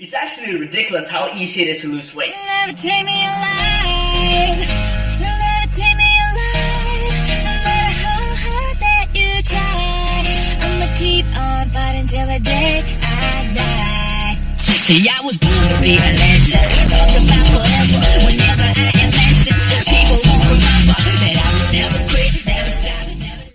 It's actually ridiculous how easy it is to lose weight. You'll never take me alive. You'll never take me alive. No matter how hard that you try, I'ma keep on fighting till the day I die. See, I was born to be a legend. Talk about forever. Whenever I am message, people won't remember that I would never quit, never stop, never.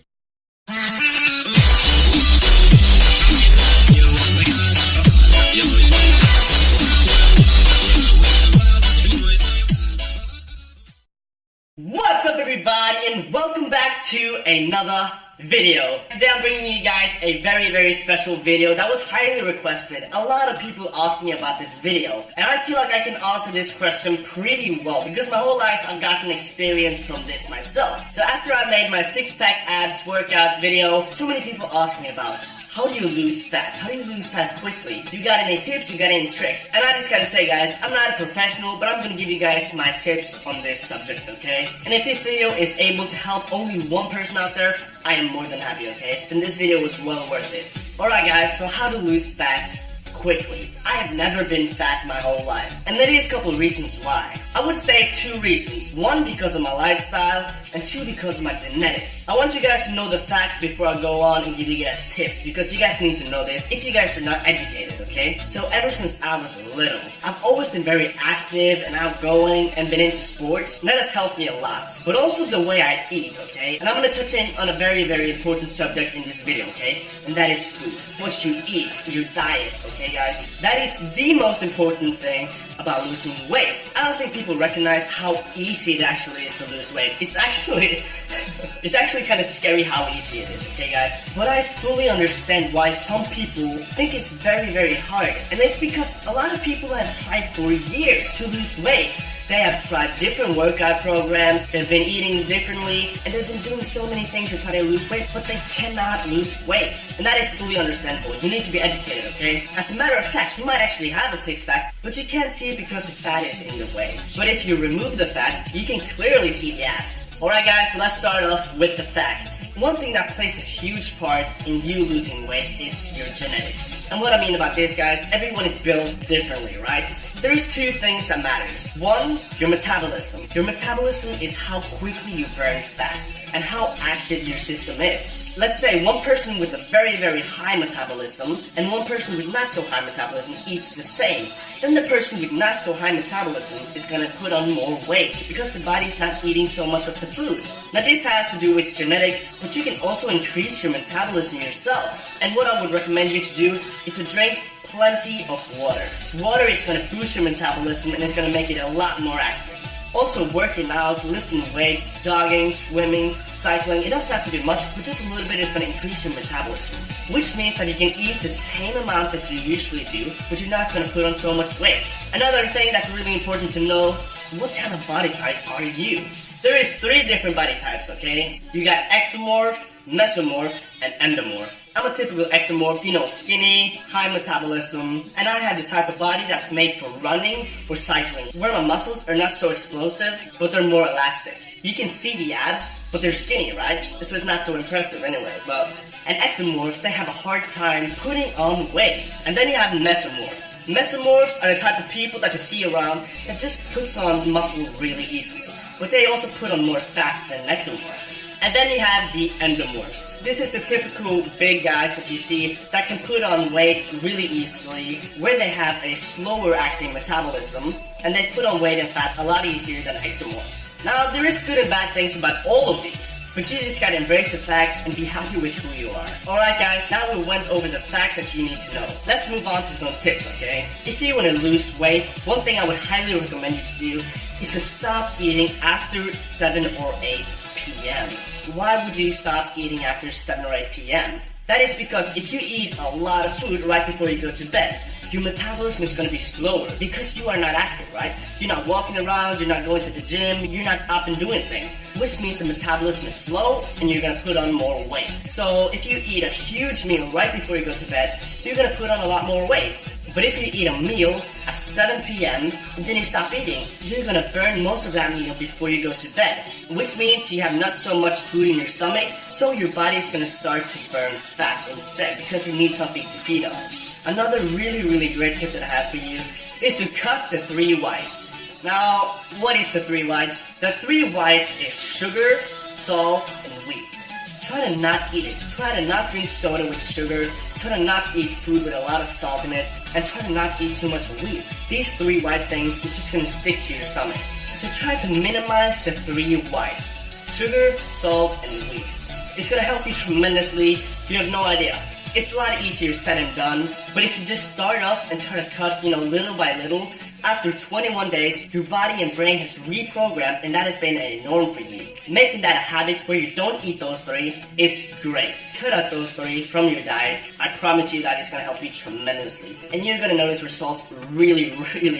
What's up everybody and welcome back to another video. Today I'm bringing you guys a very special video that was highly requested. A lot of people asked me about this video and I feel like I can answer this question pretty well because my whole life I've gotten experience from this myself. So after I made my six-pack abs workout video, so many people asked me about how do you lose fat? How do you lose fat quickly? You got any tips? You got any tricks? And I just gotta say guys, I'm not a professional, but I'm gonna give you guys my tips on this subject, okay? And if this video is able to help only one person out there, I am more than happy, okay? Then this video was well worth it. Alright guys, so how to lose fat quickly. I have never been fat my whole life. And there is a couple of reasons why. I would say two reasons. One, because of my lifestyle, and two, because of my genetics. I want you guys to know the facts before I go on and give you guys tips, because you guys need to know this if you guys are not educated, okay? So ever since I was little, I've always been very active and outgoing and been into sports. And that has helped me a lot. But also the way I eat, okay? And I'm gonna touch in on a very important subject in this video, okay? And that is food. What you eat, your diet, okay guys? That is the most important thing about losing weight. I don't think people recognize how easy it actually is to lose weight. It's actually kind of scary how easy it is, okay guys? But I fully understand why some people think it's very hard. And it's because a lot of people have tried for years to lose weight. They have tried different workout programs, they've been eating differently, and they've been doing so many things to try to lose weight, but they cannot lose weight. And that is fully understandable. You need to be educated, okay? As a matter of fact, you might actually have a six-pack, but you can't see it because the fat is in the way. But if you remove the fat, you can clearly see the abs. Alright guys, so let's start off with the facts. One thing that plays a huge part in you losing weight is your genetics. And what I mean about this guys, everyone is built differently, right? There is two things that matters. One, your metabolism. Your metabolism is how quickly you burn fat and how active your system is. Let's say one person with a very high metabolism and one person with not so high metabolism eats the same. Then the person with not so high metabolism is gonna put on more weight because the body's not eating so much of the food. Now this has to do with genetics, but you can also increase your metabolism yourself. And what I would recommend you to do is to drink plenty of water. Water is gonna boost your metabolism and it's gonna make it a lot more active. Also working out, lifting weights, jogging, swimming, cycling, it doesn't have to do much, but just a little bit is going to increase your metabolism. Which means that you can eat the same amount that you usually do, but you're not going to put on so much weight. Another thing that's really important to know, what kind of body type are you? There is 3 different body types, okay? You got ectomorph, mesomorph, and endomorph. I'm a typical ectomorph, you know, skinny, high metabolism, and I have the type of body that's made for running or cycling, where my muscles are not so explosive, but they're more elastic. You can see the abs, but they're skinny, right? This was not so impressive anyway, but an ectomorph, they have a hard time putting on weight. And then you have mesomorph. Mesomorphs are the type of people that you see around that just puts on muscle really easily, but they also put on more fat than ectomorphs. And then you have the endomorphs. This is the typical big guys that you see that can put on weight really easily, where they have a slower acting metabolism, and they put on weight and fat a lot easier than ectomorphs. Now, there is good and bad things about all of these, but you just gotta embrace the facts and be happy with who you are. Alright guys, now we went over the facts that you need to know. Let's move on to some tips, okay? If you wanna lose weight, one thing I would highly recommend you to do is to stop eating after 7 or 8 p.m. Why would you stop eating after 7 or 8 p.m.? That is because if you eat a lot of food right before you go to bed, your metabolism is going to be slower because you are not active, right? You're not walking around, you're not going to the gym, you're not up and doing things, which means the metabolism is slow and you're going to put on more weight. So if you eat a huge meal right before you go to bed, you're going to put on a lot more weight. But if you eat a meal at 7 p.m. and then you stop eating, you're going to burn most of that meal before you go to bed, which means you have not so much food in your stomach, so your body is going to start to burn fat instead because it needs something to feed on. another really great tip that I have for you is to cut the 3 whites. Now, what is the 3 whites? The 3 whites is sugar, salt, and wheat. Try to not eat it. Try to not drink soda with sugar. Try to not eat food with a lot of salt in it. And try to not eat too much wheat. These 3 white things is just going to stick to your stomach. So try to minimize the 3 whites. Sugar, salt, and wheat. It's going to help you tremendously. You have no idea. It's a lot easier said and done, but if you just start off and try to cut, little by little, after 21 days, your body and brain has reprogrammed, and that has been a norm for you. Making that a habit where you don't eat those 3 is great. Cut out those 3 from your diet. I promise you that it's going to help you tremendously. And you're going to notice results really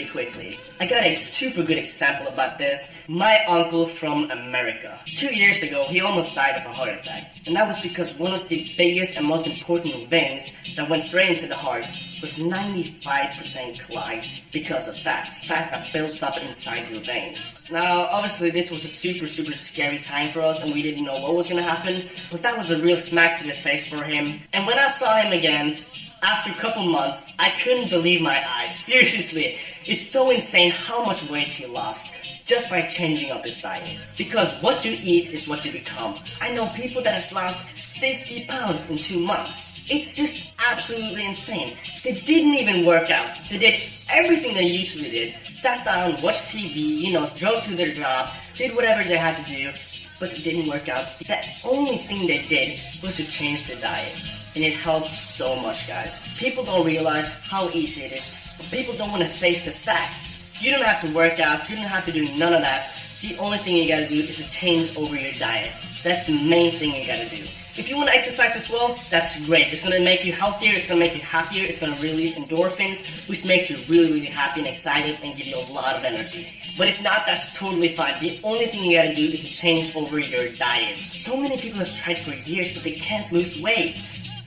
quickly. I got a super good example about this. My uncle from America. 2 years ago, he almost died of a heart attack. And that was because one of the biggest and most important veins that went straight into the heart was 95% clogged because of fat that builds up inside your veins. Now, obviously this was a super scary time for us and we didn't know what was gonna happen, but that was a real smack to the face for him. And when I saw him again, after a couple months, I couldn't believe my eyes. Seriously, it's so insane how much weight he lost just by changing up his diet. Because what you eat is what you become. I know people that has lost 50 pounds in 2 months. It's just absolutely insane. They didn't even work out. They did everything they usually did. Sat down, watched TV, drove to their job, did whatever they had to do, but it didn't work out. The only thing they did was to change the diet. And it helps so much, guys. People don't realize how easy it is, but people don't want to face the facts. You don't have to work out, you don't have to do none of that. The only thing you gotta do is to change over your diet. That's the main thing you gotta do. If you want to exercise as well, that's great. It's going to make you healthier, it's going to make you happier, it's going to release endorphins, which makes you really happy and excited and give you a lot of energy. But if not, that's totally fine. The only thing you gotta do is to change over your diet. So many people have tried for years, but they can't lose weight.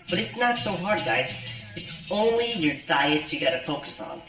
But it's not so hard, guys. It's only your diet you gotta focus on.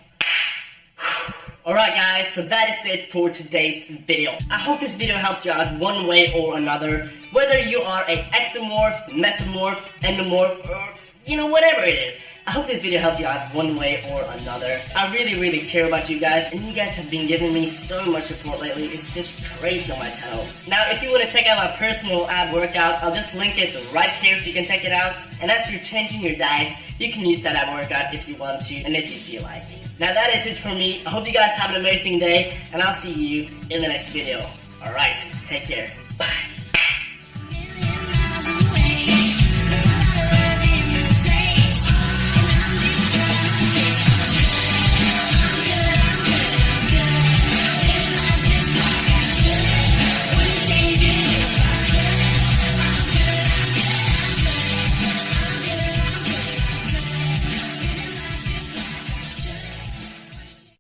Alright guys, so that is it for today's video. I hope this video helped you out one way or another. Whether you are a ectomorph, mesomorph, endomorph, or whatever it is. I hope this video helped you out one way or another. I really care about you guys, and you guys have been giving me so much support lately. It's just crazy on my channel. Now, if you want to check out my personal ab workout, I'll just link it right here so you can check it out. And as you're changing your diet, you can use that ab workout if you want to and if you feel like. Now that is it for me. I hope you guys have an amazing day, and I'll see you in the next video. Alright, take care. Bye.